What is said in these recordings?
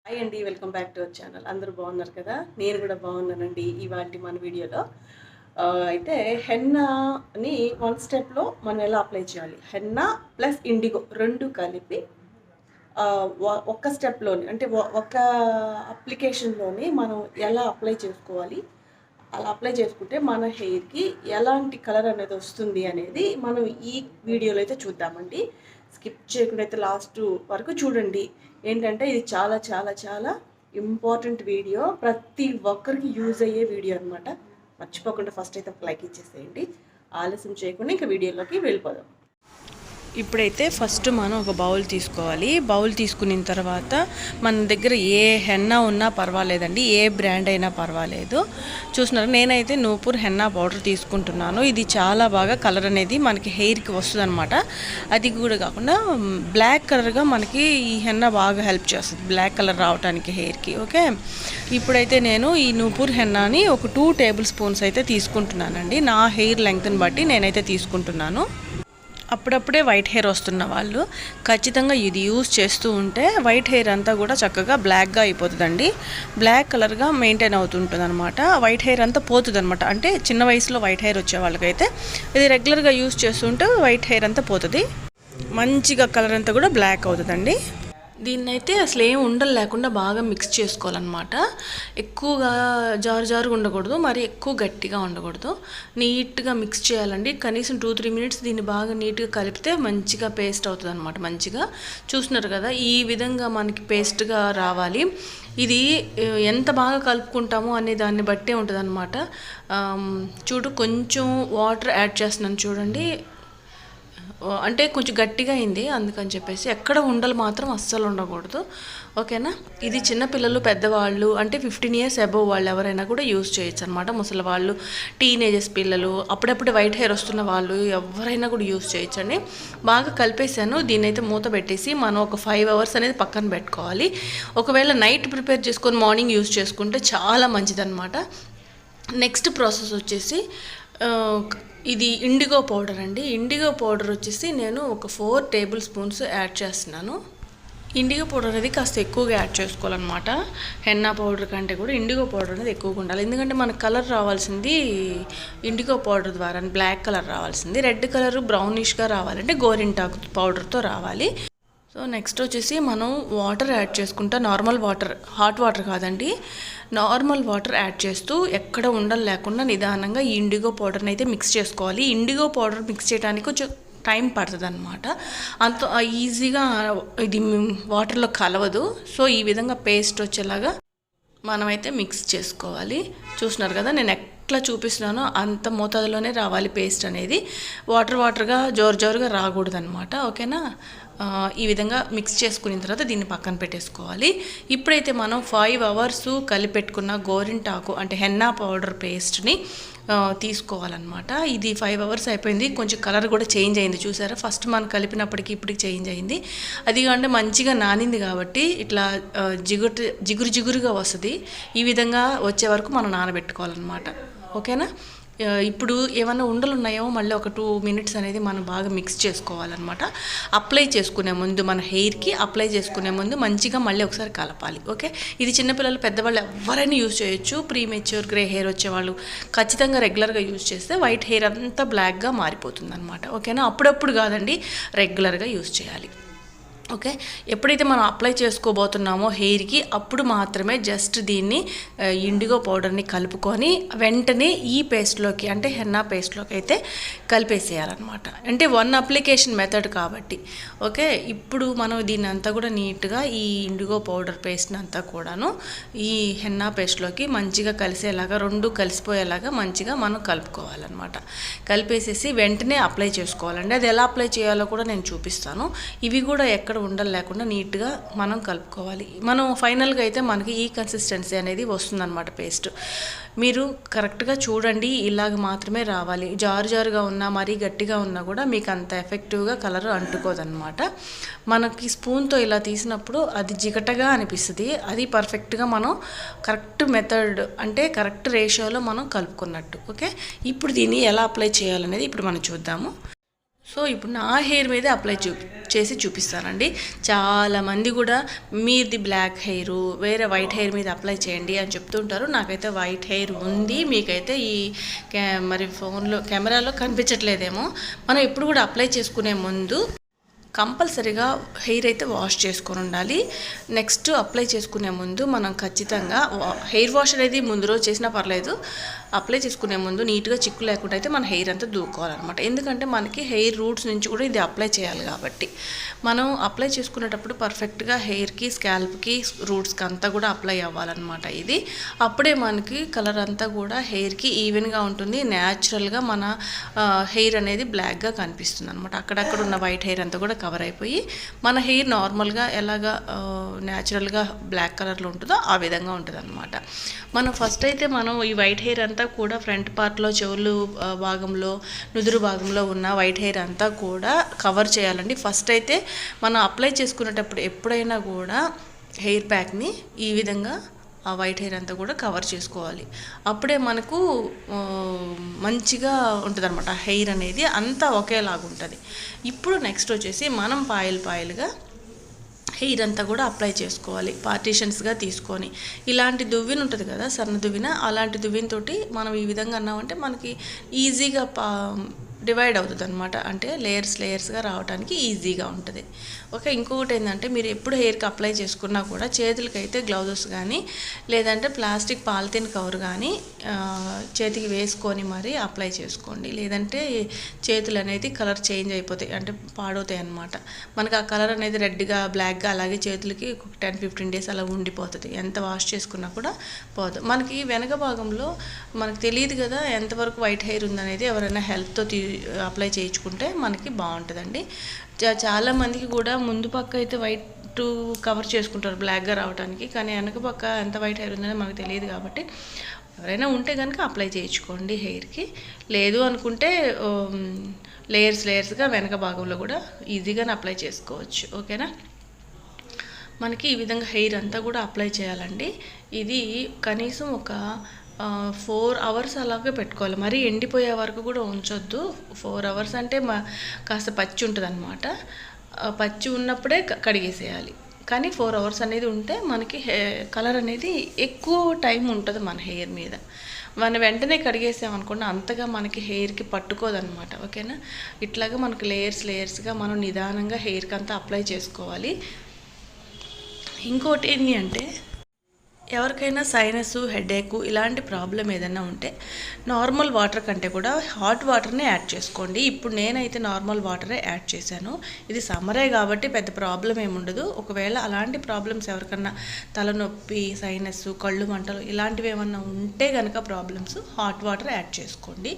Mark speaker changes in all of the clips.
Speaker 1: Hi అండి, welcome back to our channel. అందరూ బాగున్నారు కదా? నేను కూడా బాగున్నానండి. ఇవాల్టి మన వీడియోలో అయితే హెన్నాని వన్ స్టెప్లో మనం ఎలా అప్లై చేయాలి, హెన్నా ప్లస్ ఇండిగో రెండు కలిపి ఒక్క స్టెప్లోని అంటే ఒక అప్లికేషన్లోని మనం ఎలా అప్లై చేసుకోవాలి, అలా అప్లై చేసుకుంటే మన హెయిర్కి ఎలాంటి కలర్ అనేది వస్తుంది అనేది మనం ఈ వీడియోలో అయితే చూద్దామండి. స్కిప్ చేయకుండా అయితే లాస్ట్ వరకు చూడండి. ఏంటంటే ఇది చాలా చాలా చాలా ఇంపార్టెంట్ వీడియో, ప్రతి ఒక్కరికి యూజ్ అయ్యే వీడియో అనమాట. మర్చిపోకుండా ఫస్ట్ అయితే ఒక లైక్ ఇచ్చేసేయండి. ఆలస్యం చేయకుండా ఇంకా వీడియోలోకి వెళ్ళిపోదాం. ఇప్పుడైతే ఫస్ట్ మనం ఒక బౌల్ తీసుకోవాలి. బౌల్ తీసుకున్న తర్వాత మన దగ్గర ఏ హెన్నా ఉన్నా పర్వాలేదండి, ఏ బ్రాండ్ అయినా పర్వాలేదు. చూస్తున్నారు, నేనైతే నూపూర్ హెన్నా పౌడర్ తీసుకుంటున్నాను. ఇది చాలా బాగా కలర్ అనేది మనకి హెయిర్కి వస్తుంది అనమాట. అది కూడా కాకుండా బ్లాక్ కలర్గా మనకి ఈ హెన్నా బాగా హెల్ప్ చేస్తుంది, బ్లాక్ కలర్ రావడానికి హెయిర్కి. ఓకే, ఇప్పుడైతే నేను ఈ నూపూర్ హెన్నాని ఒక 2 టేబుల్ స్పూన్స్ అయితే తీసుకుంటున్నానండి. నా హెయిర్ లెంగ్త్ని బట్టి నేనైతే తీసుకుంటున్నాను. అప్పుడప్పుడే వైట్ హెయిర్ వస్తున్న వాళ్ళు ఖచ్చితంగా ఇది యూజ్ చేస్తూ ఉంటే వైట్ హెయిర్ అంతా కూడా చక్కగా బ్లాక్గా అయిపోతుందండి. బ్లాక్ కలర్గా మెయింటైన్ అవుతుంటుంది అనమాట. వైట్ హెయిర్ అంతా పోతుంది అనమాట. అంటే చిన్న వయసులో వైట్ హెయిర్ వచ్చే వాళ్ళకైతే ఇది రెగ్యులర్గా యూజ్ చేస్తుంటే వైట్ హెయిర్ అంతా పోతుంది, మంచిగా కలర్ అంతా కూడా బ్లాక్ అవుతుందండి. దీన్నైతే అసలు ఏం ఉండలు లేకుండా బాగా మిక్స్ చేసుకోవాలన్నమాట. ఎక్కువగా జారుగా ఉండకూడదు, మరి ఎక్కువ గట్టిగా ఉండకూడదు. నీట్గా మిక్స్ చేయాలండి. కనీసం 2-3 మినిట్స్ దీన్ని బాగా నీట్గా కలిపితే మంచిగా పేస్ట్ అవుతుంది అనమాట. మంచిగా చూస్తున్నారు కదా, ఈ విధంగా మనకి పేస్ట్గా రావాలి. ఇది ఎంత బాగా కలుపుకుంటామో అనే దాన్ని బట్టే ఉంటుంది అనమాట. చూడు, కొంచెం వాటర్ యాడ్ చేస్తున్నాను చూడండి. అంటే కొంచెం గట్టిగా అయింది, అందుకని చెప్పేసి ఎక్కడ ఉండలు మాత్రం అస్సలు ఉండకూడదు. ఓకేనా, ఇది చిన్నపిల్లలు, పెద్దవాళ్ళు అంటే 15 ఇయర్స్ అబోవ్ వాళ్ళు ఎవరైనా కూడా యూజ్ చేయొచ్చు అనమాట. ముసలి వాళ్ళు, టీనేజర్స్ పిల్లలు, అప్పుడప్పుడు వైట్ హెయిర్ వస్తున్న వాళ్ళు ఎవరైనా కూడా యూజ్ చేయొచ్చండి. బాగా కలిపేసాను. దీన్ని అయితే మూత పెట్టేసి మనం ఒక 5 అవర్స్ అనేది పక్కన పెట్టుకోవాలి. ఒకవేళ నైట్ ప్రిపేర్ చేసుకొని మార్నింగ్ యూజ్ చేసుకుంటే చాలా మంచిదన్నమాట. నెక్స్ట్ ప్రాసెస్ వచ్చేసి ఇది ఇండిగో పౌడర్ అండి. ఇండిగో పౌడర్ వచ్చేసి నేను ఒక 4 టేబుల్ స్పూన్స్ యాడ్ చేస్తున్నాను. ఇండిగో పౌడర్ అనేది కాస్త ఎక్కువగా యాడ్ చేసుకోవాలన్నమాట. హెన్నా పౌడర్ కంటే కూడా ఇండిగో పౌడర్ అనేది ఎక్కువగా ఉండాలి. ఎందుకంటే మనకు కలర్ రావాల్సింది ఇండిగో పౌడర్ ద్వారా బ్లాక్ కలర్ రావాల్సింది, రెడ్ కలర్ బ్రౌనిష్గా రావాలంటే గోరింటాకు పౌడర్తో రావాలి. సో నెక్స్ట్ వచ్చేసి మనం వాటర్ యాడ్ చేసుకుంటా. నార్మల్ వాటర్, హాట్ వాటర్ కాదండి, నార్మల్ వాటర్ యాడ్ చేస్తూ ఎక్కడ ఉండలు లేకుండా నిదానంగా ఈ ఇండిగో పౌడర్ని అయితే మిక్స్ చేసుకోవాలి. ఇండిగో పౌడర్ మిక్స్ చేయడానికి కొంచెం టైం పడుతుంది అనమాట. అంత ఈజీగా ఇది వాటర్లో కలవదు. సో ఈ విధంగా పేస్ట్ వచ్చేలాగా మనమైతే మిక్స్ చేసుకోవాలి. చూస్తున్నారు కదా, నేను ఎట్లా చూపిస్తున్నానో అంత మోతాదులోనే రావాలి పేస్ట్ అనేది. వాటర్గా జోరుగా రాకూడదు అనమాట. ఓకేనా, ఈ విధంగా మిక్స్ చేసుకున్న తర్వాత దీన్ని పక్కన పెట్టేసుకోవాలి. ఇప్పుడైతే మనం 5 అవర్స్ కలిపెట్టుకున్న గోరింటాకు అంటే హెన్నా పౌడర్ పేస్ట్ని తీసుకోవాలన్నమాట. ఇది 5 అవర్స్ అయిపోయింది. కొంచెం కలర్ కూడా చేంజ్ అయింది, చూసారా? ఫస్ట్ మనం కలిపినప్పటికీ ఇప్పటికి చేంజ్ అయింది. అది అంటే మంచిగా నానింది కాబట్టి ఇట్లా జిగురుగా వస్తుంది. ఈ విధంగా వచ్చే వరకు మనం నానబెట్టుకోవాలన్నమాట. ఓకేనా, ఇప్పుడు ఏమైనా ఉండలు ఉన్నాయో మళ్ళీ ఒక 2 మినిట్స్ అనేది మనం బాగా మిక్స్ చేసుకోవాలన్నమాట. అప్లై చేసుకునే ముందు, మన హెయిర్కి అప్లై చేసుకునే ముందు మంచిగా మళ్ళీ ఒకసారి కలపాలి. ఓకే, ఇది చిన్నపిల్లలు, పెద్దవాళ్ళు ఎవరైనా యూజ్ చేయొచ్చు. ప్రీమెచ్యూర్ గ్రే హెయిర్ వచ్చేవాళ్ళు ఖచ్చితంగా రెగ్యులర్గా యూజ్ చేస్తే వైట్ హెయిర్ అంతా బ్లాక్గా మారిపోతుంది అనమాట. ఓకేనా, అప్పుడప్పుడు కాదండి, రెగ్యులర్గా యూజ్ చేయాలి. ఓకే, ఎప్పుడైతే మనం అప్లై చేసుకోబోతున్నామో హెయిర్కి అప్పుడు మాత్రమే జస్ట్ దీన్ని ఇండిగో పౌడర్ని కలుపుకొని వెంటనే ఈ పేస్ట్లోకి అంటే హెన్నా పేస్ట్లోకి అయితే కలిపేసేయాలన్నమాట. అంటే 1 అప్లికేషన్ మెథడ్ కాబట్టి. ఓకే, ఇప్పుడు మనం దీన్ని అంతా కూడా నీట్గా ఈ ఇండిగో పౌడర్ పేస్ట్ని అంతా కూడాను ఈ హెన్నా పేస్ట్లోకి మంచిగా కలిసేలాగా, రెండు కలిసిపోయేలాగా మంచిగా మనం కలుపుకోవాలన్నమాట. కలిపేసేసి వెంటనే అప్లై చేసుకోవాలండి. అది ఎలా అప్లై చేయాలో కూడా నేను చూపిస్తాను. ఇవి కూడా ఎక్కడ ఉండలు లేకుండా నీట్గా మనం కలుపుకోవాలి. మనం ఫైనల్గా అయితే మనకి ఈ కన్సిస్టెన్సీ అనేది వస్తుందన్నమాట పేస్ట్. మీరు కరెక్ట్గా చూడండి, ఇలాగ మాత్రమే రావాలి. జారుగా ఉన్నా మరీ గట్టిగా ఉన్నా కూడా మీకు అంత ఎఫెక్టివ్గా కలర్ అంటుకోదన్నమాట. మనకి స్పూన్తో ఇలా తీసినప్పుడు అది జిగటగా అనిపిస్తుంది. అది పర్ఫెక్ట్గా మనం కరెక్ట్ మెథడ్ అంటే కరెక్ట్ రేషియోలో మనం కలుపుకున్నట్టు. ఓకే, ఇప్పుడు దీన్ని ఎలా అప్లై చేయాలనేది ఇప్పుడు మనం చూద్దాము. సో సో ఇప్పుడు నా హెయిర్ మీదే అప్లై చేసి చూపిస్తానండి. చాలామంది కూడా మీది బ్లాక్ హెయిర్ వేరే వైట్ హెయిర్ మీద అప్లై చేయండి అని చెప్తుంటారు. నాకైతే వైట్ హెయిర్ ఉంది, మీకైతే ఈ మరి ఫోన్లో కెమెరాలో కనిపించట్లేదేమో. మనం ఎప్పుడు కూడా అప్లై చేసుకునే ముందు కంపల్సరీగా హెయిర్ అయితే వాష్ చేసుకొని ఉండాలి. నెక్స్ట్ అప్లై చేసుకునే ముందు మనం ఖచ్చితంగా హెయిర్ వాష్ అనేది ముందు రోజు చేసినా పర్లేదు, అప్లై చేసుకునే ముందు నీట్గా చిక్కు లేకుండా అయితే మన హెయిర్ అంతా దూకోవాలన్నమాట. ఎందుకంటే మనకి హెయిర్ రూట్స్ నుంచి కూడా ఇది అప్లై చేయాలి కాబట్టి మనం అప్లై చేసుకునేటప్పుడు పర్ఫెక్ట్గా హెయిర్కి, స్కాల్ప్కి, రూట్స్కి అంతా కూడా అప్లై అవ్వాలన్నమాట. ఇది అప్పుడే మనకి కలర్ అంతా కూడా హెయిర్కి ఈవెన్గా ఉంటుంది. న్యాచురల్గా మన హెయిర్ అనేది బ్లాక్గా కనిపిస్తుంది అనమాట. అక్కడక్కడ ఉన్న వైట్ హెయిర్ అంతా కూడా కవర్ అయిపోయి మన హెయిర్ నార్మల్గా ఎలాగా న్యాచురల్గా బ్లాక్ కలర్లో ఉంటుందో ఆ విధంగా ఉంటుంది అనమాట. మనం ఫస్ట్ అయితే మనం ఈ వైట్ హెయిర్ అంతా కూడా ఫ్రంట్ పార్ట్లో, చెవులు భాగంలో, నుదురు భాగంలో ఉన్న వైట్ హెయిర్ అంతా కూడా కవర్ చేయాలండి. ఫస్ట్ అయితే మనం అప్లై చేసుకునేటప్పుడు ఎప్పుడైనా కూడా హెయిర్ ప్యాక్ని ఈ విధంగా ఆ వైట్ హెయిర్ అంతా కూడా కవర్ చేసుకోవాలి. అప్పుడే మనకు మంచిగా ఉంటుంది అనమాట. హెయిర్ అనేది అంతా ఒకేలాగా ఉంటుంది. ఇప్పుడు నెక్స్ట్ వచ్చేసి మనం పాయలుగా హెయిర్ అంతా కూడా అప్లై చేసుకోవాలి. పార్టీషన్స్గా తీసుకొని ఇలాంటి దువ్విన ఉంటుంది కదా, సన్న దువ్విన, అలాంటి దువ్వినతోటి మనం ఈ విధంగా అన్నామంటే మనకి ఈజీగా డివైడ్ అవుతుంది అనమాట. అంటే లేయర్స్గా రావడానికి ఈజీగా ఉంటుంది. ఓకే, ఇంకొకటి ఏంటంటే మీరు ఎప్పుడు హెయిర్కి అప్లై చేసుకున్నా కూడా చేతులకైతే గ్లౌజెస్ కానీ లేదంటే ప్లాస్టిక్ పాలిథిన్ కవర్ కానీ చేతికి వేసుకొని మరి అప్లై చేసుకోండి. లేదంటే చేతులు అనేది కలర్ చేంజ్ అయిపోతాయి, అంటే పాడవుతాయి అన్నమాట. మనకు ఆ కలర్ అనేది రెడ్గా, బ్లాక్గా అలాగే చేతులకి 10-15 డేస్ అలా ఉండిపోతుంది. ఎంత వాష్ చేసుకున్నా కూడా పోదు. మనకి వెనక భాగంలో మనకు తెలియదు కదా ఎంతవరకు వైట్ హెయిర్ ఉందనేది. ఎవరైనా హెల్ప్తో అప్లై చేయించుకుంటే మనకి బాగుంటుందండి. చాలామందికి కూడా ముందు పక్క అయితే వైట్ కవర్ చేసుకుంటారు బ్లాక్గా రావడానికి, కానీ వెనక పక్క ఎంత వైట్ హెయిర్ ఉందని మనకు తెలియదు. కాబట్టి ఎవరైనా ఉంటే కనుక అప్లై చేయించుకోండి హెయిర్కి. లేదు అనుకుంటే లేయర్స్గా వెనక భాగంలో కూడా ఈజీగానే అప్లై చేసుకోవచ్చు. ఓకేనా, మనకి ఈ విధంగా హెయిర్ అంతా కూడా అప్లై చేయాలండి. ఇది కనీసం ఒక 4 అవర్స్ అలాగే పెట్టుకోవాలి. మరీ ఎండిపోయే వరకు కూడా ఉంచొద్దు. 4 అవర్స్ అంటే కాస్త పచ్చి ఉంటుంది అనమాట. పచ్చి ఉన్నప్పుడే కడిగేసేయాలి. కానీ 4 అవర్స్ అనేది ఉంటే మనకి కలర్ అనేది ఎక్కువ టైం ఉంటుంది మన హెయిర్ మీద. మనం వెంటనే కడిగేసామనుకోండి అంతగా మనకి హెయిర్కి పట్టుకోదనమాట. ఓకేనా, ఇట్లాగా మనకి లేయర్స్గా మనం నిదానంగా హెయిర్కి అంతా అప్లై చేసుకోవాలి. ఇంకోటి ఏంటి అంటే ఎవరికైనా సైనస్, హెడేక్ ఇలాంటి ప్రాబ్లం ఏదైనా ఉంటే నార్మల్ వాటర్ కంటే కూడా హాట్ వాటర్ని యాడ్ చేసుకోండి. ఇప్పుడు నేనైతే నార్మల్ వాటరే యాడ్ చేశాను. ఇది సమ్మరే కాబట్టి పెద్ద ప్రాబ్లం ఏముండదు. ఒకవేళ అలాంటి ప్రాబ్లమ్స్ ఎవరికన్నా తలనొప్పి, సైనస్, కళ్ళు మంటలు ఇలాంటివి ఏమన్నా ఉంటే కనుక ప్రాబ్లమ్స్ హాట్ వాటర్ యాడ్ చేసుకోండి.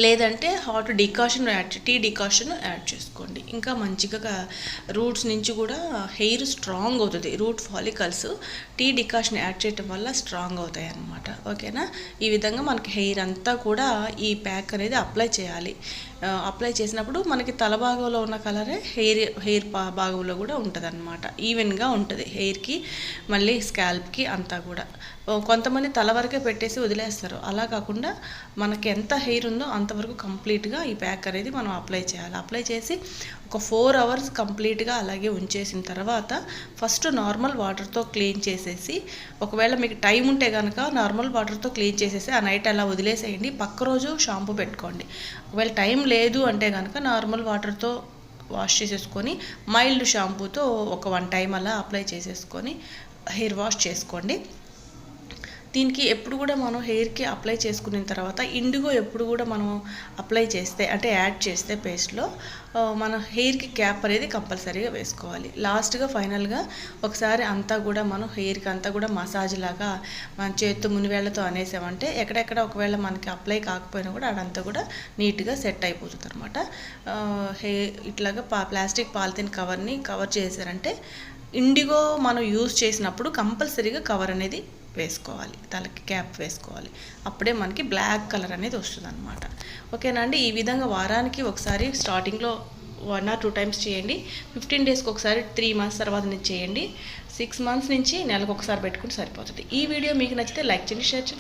Speaker 1: లేదంటే hot decoction tea decoction add చేసుకోండి. ఇంకా మంచిగా రూట్స్ నుంచి కూడా హెయిర్ స్ట్రాంగ్ అవుతుంది. Root follicles tea decoction add చేయటం వల్ల స్ట్రాంగ్ అవుతాయి అన్నమాట. ఓకేనా, ఈ విధంగా మనకి హెయిర్ అంతా కూడా ఈ ప్యాక్ అనేది అప్లై చేయాలి. అప్లై చేసినప్పుడు మనకి తల భాగంలో ఉన్న కలరే హెయిర్ భాగంలో కూడా ఉంటుంది అనమాట. ఈవెన్గా ఉంటుంది హెయిర్కి, మళ్ళీ స్కాల్ప్కి అంతా కూడా. కొంతమంది తల వరకే పెట్టేసి వదిలేస్తారు. అలా కాకుండా మనకి ఎంత హెయిర్ ఉందో అంతవరకు కంప్లీట్గా ఈ ప్యాక్ అనేది మనం అప్లై చేయాలి. అప్లై చేసి ఒక 4 అవర్స్ కంప్లీట్గా అలాగే ఉంచేసిన తర్వాత ఫస్ట్ నార్మల్ వాటర్తో క్లీన్ చేసేసి, ఒకవేళ మీకు టైం ఉంటే కనుక నార్మల్ వాటర్తో క్లీన్ చేసేసి ఆ నైట్ అలా వదిలేసేయండి. పక్క రోజు షాంపూ పెట్టుకోండి. ఒకవేళ టైం లేదు అంటే కనుక నార్మల్ వాటర్తో వాష్ చేసేసుకొని మైల్డ్ షాంపూతో ఒక 1 టైం అలా అప్లై చేసేసుకొని హెయిర్ వాష్ చేసుకోండి. దీనికి ఎప్పుడు కూడా మనం హెయిర్కి అప్లై చేసుకున్న తర్వాత ఇండిగో ఎప్పుడు కూడా మనం అప్లై చేస్తే అంటే యాడ్ చేస్తే పేస్ట్లో మన హెయిర్కి క్యాప్ అనేది కంపల్సరీగా వేసుకోవాలి. లాస్ట్గా ఫైనల్గా ఒకసారి అంతా కూడా మనం హెయిర్కి అంతా కూడా మసాజ్ లాగా మన చేతితో మునివేళ్లతో అనేసామంటే ఎక్కడెక్కడ ఒకవేళ మనకి అప్లై కాకపోయినా కూడా అదంతా కూడా నీట్గా సెట్ అయిపోతుంది అనమాట. ఇట్లాగా ప్లాస్టిక్ పాలిథిన్ కవర్ని కవర్ చేశారంటే ఇండిగో మనం యూజ్ చేసినప్పుడు కంపల్సరీగా కవర్ అనేది వేసుకోవాలి, తలకి క్యాప్ వేసుకోవాలి. అప్పుడే మనకి బ్లాక్ కలర్ అనేది వస్తుంది అనమాట. ఓకేనా అండి, ఈ విధంగా వారానికి ఒకసారి స్టార్టింగ్లో 1 or 2 టైమ్స్ చేయండి. 15 డేస్కి ఒకసారి, 3 మంత్స్ తర్వాత నుంచి చేయండి. 6 మంత్స్ నుంచి నెలకు ఒకసారి పెట్టుకుని సరిపోతుంది. ఈ వీడియో మీకు నచ్చితే లైక్ చేయండి, షేర్ చేయండి.